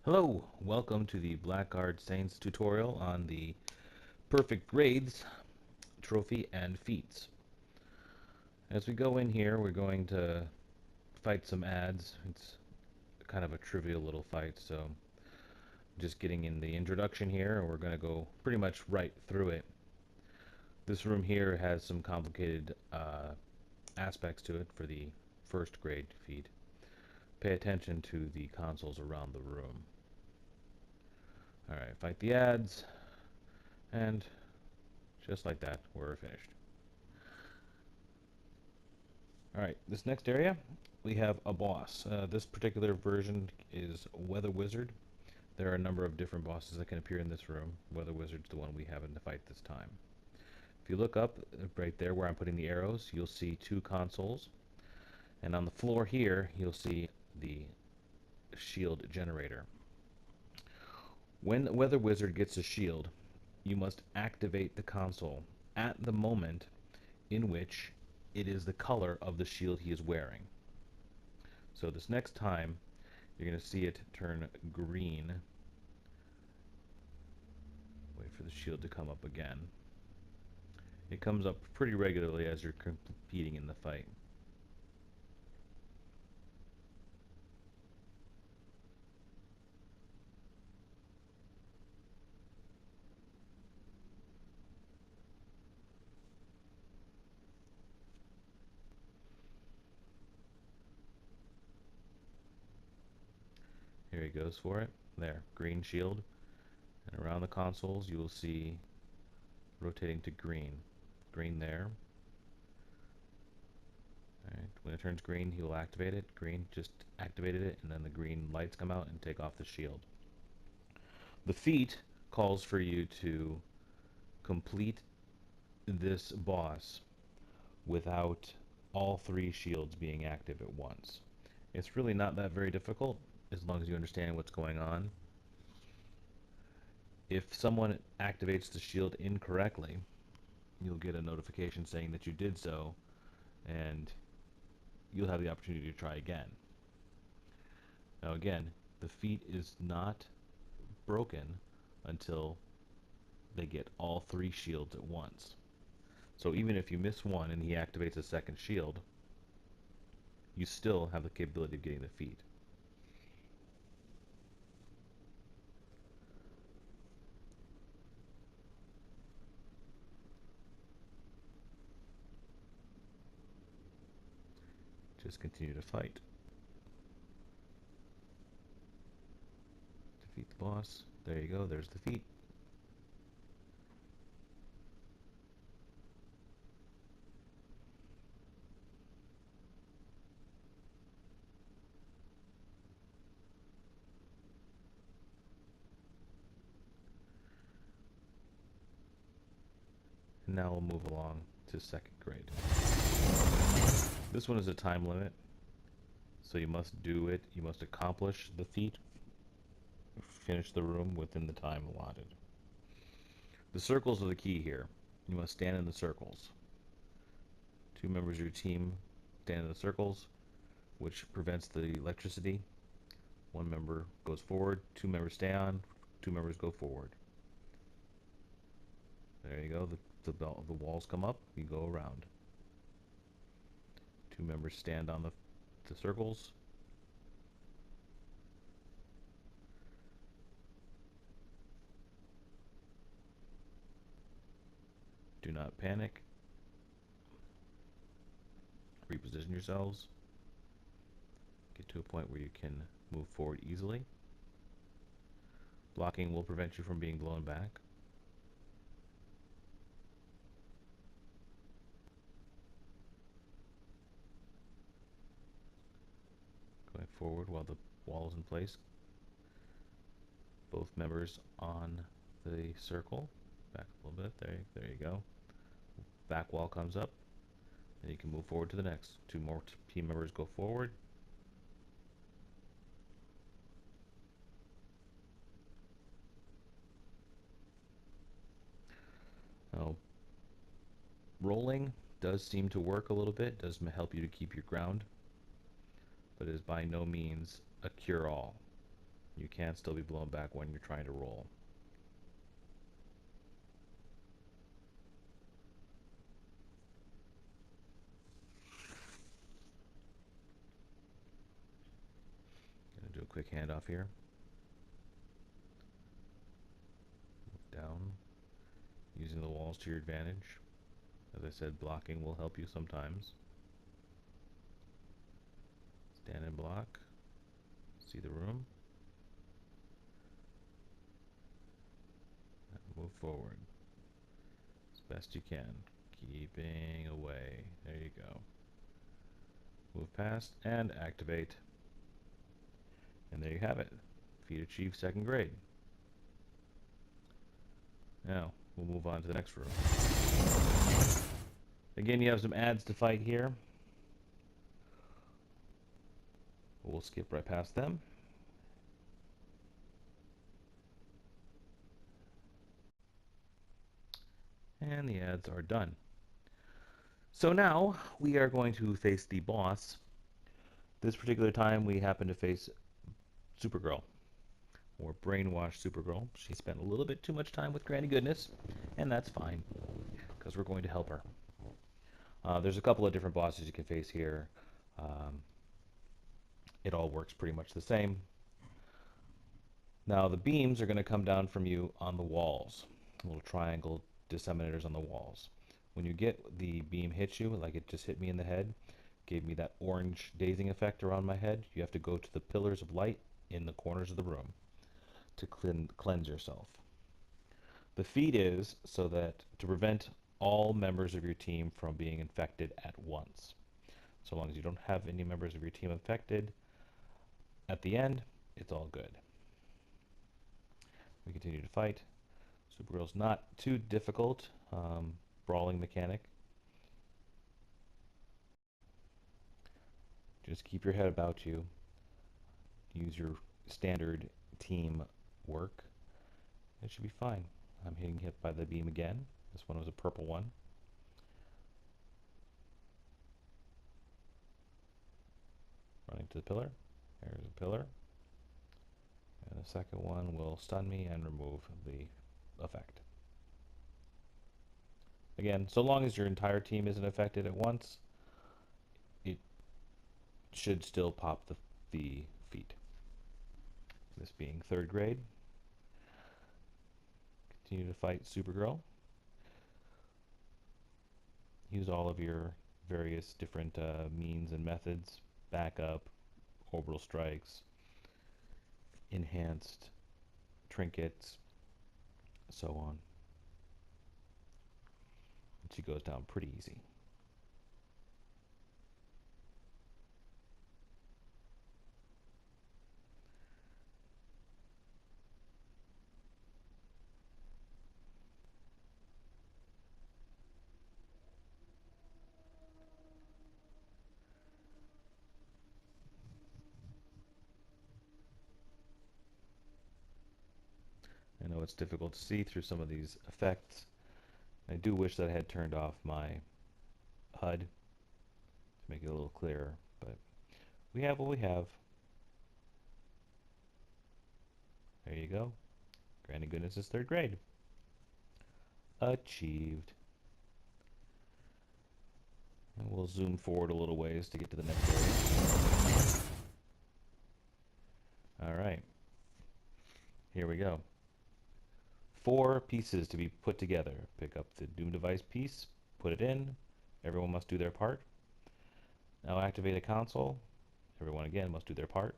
Hello, welcome to the Blackguard Saints tutorial on the Perfect Grades trophy and feats. As we go in here, we're going to fight some ads. It's kind of a trivial little fight, so just getting in the introduction here, and we're going to go pretty much right through it. This room here has some complicated aspects to it for the first grade feat. Pay attention to the consoles around the room. Alright, fight the ads, and just like that, we're finished. Alright, this next area, we have a boss. This particular version is Weather Wizard. There are a number of different bosses that can appear in this room. Weather Wizard's the one we have in the fight this time. If you look up, right there where I'm putting the arrows, you'll see two consoles. And on the floor here, you'll see the shield generator. When Weather Wizard gets a shield, you must activate the console at the moment in which it is the color of the shield he is wearing. So this next time, you're going to see it turn green. Wait for the shield to come up again. It comes up pretty regularly as you're competing in the fight. Here he goes for it. There, green shield. And around the consoles you will see rotating to green. Green there. Alright, when it turns green he will activate it. Green just activated it, and then the green lights come out and take off the shield. The feat calls for you to complete this boss without all three shields being active at once. It's really not that very difficult as long as you understand what's going on. If someone activates the shield incorrectly, you'll get a notification saying that you did so, and you'll have the opportunity to try again. Now again, the feat is not broken until they get all three shields at once. So even if you miss one and he activates a second shield, you still have the capability of getting the feat. Just continue to fight. Defeat the boss. There you go, there's the feat. And now we'll move along to second grade. This one is a time limit, so you must do it. You must accomplish the feat, finish the room within the time allotted. The circles are the key here. You must stand in the circles. Two members of your team stand in the circles, which prevents the electricity. One member goes forward, two members stay on, two members go forward. There you go, the walls come up, you go around. Two members stand on the circles. Do not panic. Reposition yourselves. Get to a point where you can move forward easily. Blocking will prevent you from being blown back. Going forward while the wall is in place. Both members on the circle. Back a little bit. There you go. Back wall comes up. And you can move forward to the next. Two more team members go forward. Now, rolling does seem to work a little bit, does help you to keep your ground, but is by no means a cure-all. You can still be blown back when you're trying to roll. Gonna do a quick handoff here. Down, using the walls to your advantage. As I said, blocking will help you sometimes. Stand and block. See the room. And move forward as best you can. Keeping away. There you go. Move past and activate. And there you have it. Feat achieved second grade. Now, we'll move on to the next room. Again, you have some ads to fight here. We'll skip right past them. And the ads are done. So now we are going to face the boss. This particular time we happen to face Supergirl, or brainwashed Supergirl. She spent a little bit too much time with Granny Goodness, and that's fine, because we're going to help her. There's a couple of different bosses you can face here. It all works pretty much the same. Now the beams are going to come down from you on the walls, little triangle disseminators on the walls. When you get the beam hit you, like it just hit me in the head, gave me that orange dazing effect around my head, you have to go to the pillars of light in the corners of the room to cleanse yourself. The feat is so that to prevent all members of your team from being infected at once. So long as you don't have any members of your team infected, at the end, it's all good. We continue to fight. Supergirl's not too difficult. Brawling mechanic. Just keep your head about you. Use your standard team work. It should be fine. I'm getting hit by the beam again. This one was a purple one. Running to the pillar. There's a pillar. And the second one will stun me and remove the effect. Again, so long as your entire team isn't affected at once, it should still pop the feat. This being third grade. Continue to fight Supergirl. Use all of your various different means and methods. Backup, orbital strikes, enhanced trinkets, so on. And she goes down pretty easy. I know it's difficult to see through some of these effects. I do wish that I had turned off my HUD to make it a little clearer, but we have what we have. There you go. Granny Goodness is third grade. Achieved. And we'll zoom forward a little ways to get to the next area. Alright. Here we go. 4 pieces to be put together. Pick up the Doom device piece, put it in. Everyone must do their part. Now activate a console. Everyone again must do their part.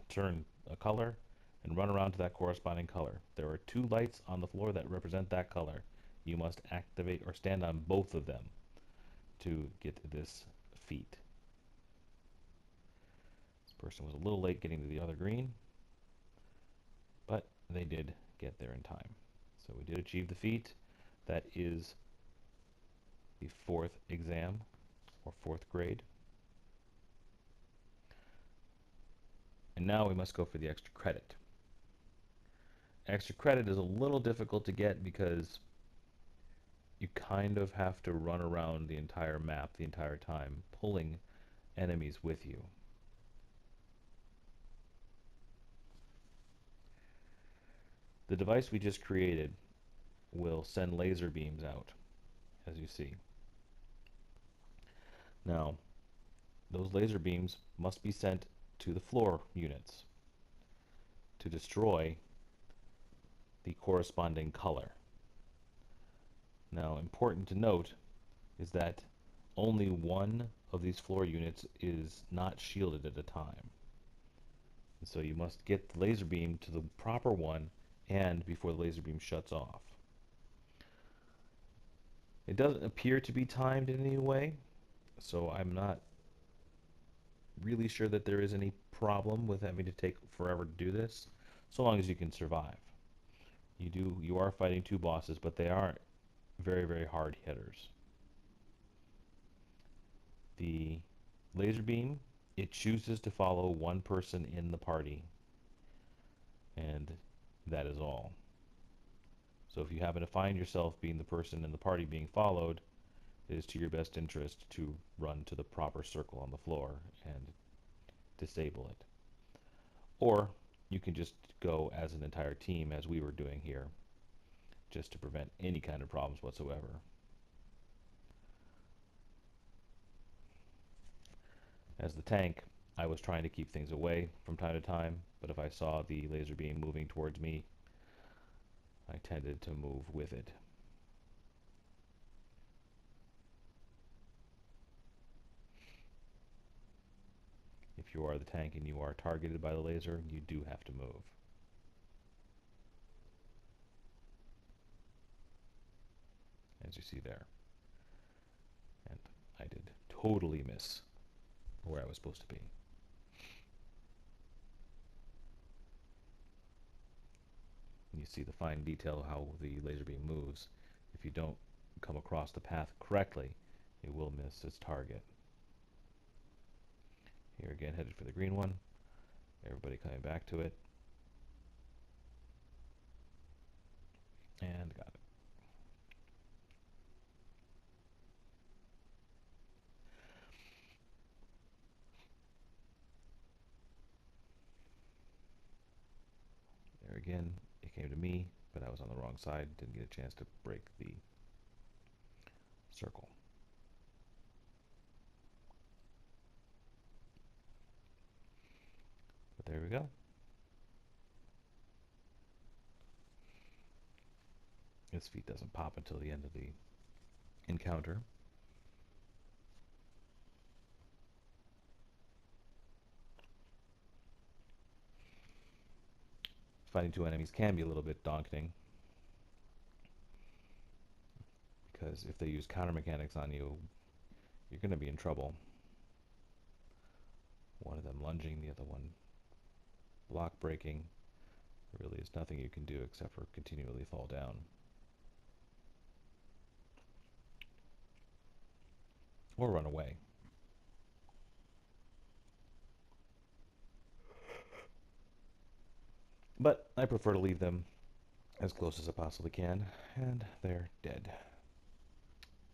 Turn a color and run around to that corresponding color. There are 2 lights on the floor that represent that color. You must activate or stand on both of them to get this feat. This person was a little late getting to the other green, but they did get there in time. So we did achieve the feat. That is the 4th exam, or 4th grade. And now we must go for the extra credit. Extra credit is a little difficult to get because you kind of have to run around the entire map the entire time, pulling enemies with you. The device we just created will send laser beams out, as you see. Now, those laser beams must be sent to the floor units to destroy the corresponding color. Now, important to note is that only one of these floor units is not shielded at a time. And so you must get the laser beam to the proper one and before the laser beam shuts off. It doesn't appear to be timed in any way, so I'm not really sure that there is any problem with having to take forever to do this, so long as you can survive. You are fighting two bosses, but they aren't very, very hard hitters. The laser beam, it chooses to follow one person in the party, and that is all. So if you happen to find yourself being the person in the party being followed, it is to your best interest to run to the proper circle on the floor and disable it. Or you can just go as an entire team, as we were doing here, just to prevent any kind of problems whatsoever. As the tank, I was trying to keep things away from time to time, but if I saw the laser beam moving towards me, I tended to move with it. If you are the tank and you are targeted by the laser, you do have to move. As you see there. And I did totally miss where I was supposed to be. You see the fine detail of how the laser beam moves. If you don't come across the path correctly, it will miss its target. Here again, headed for the green one. Everybody coming back to it. And got it. There again, it came to me, but I was on the wrong side. Didn't get a chance to break the circle. But there we go. His feet doesn't pop until the end of the encounter. Fighting two enemies can be a little bit daunting, because if they use counter mechanics on you, you're going to be in trouble. One of them lunging, the other one block breaking. There really is nothing you can do except for continually fall down. Or run away. But I prefer to leave them as close as I possibly can, and they're dead.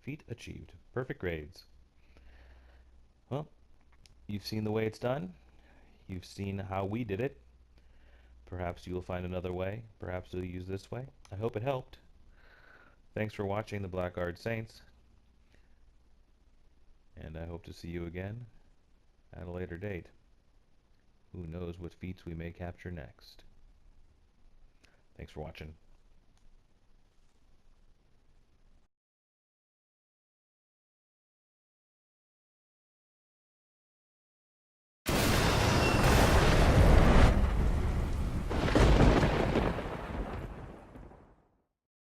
Feat achieved. Perfect grades. Well, you've seen the way it's done. You've seen how we did it. Perhaps you'll find another way. Perhaps you'll use this way. I hope it helped. Thanks for watching the Blackguard Saints, and I hope to see you again at a later date. Who knows what feats we may capture next. Thanks for watching.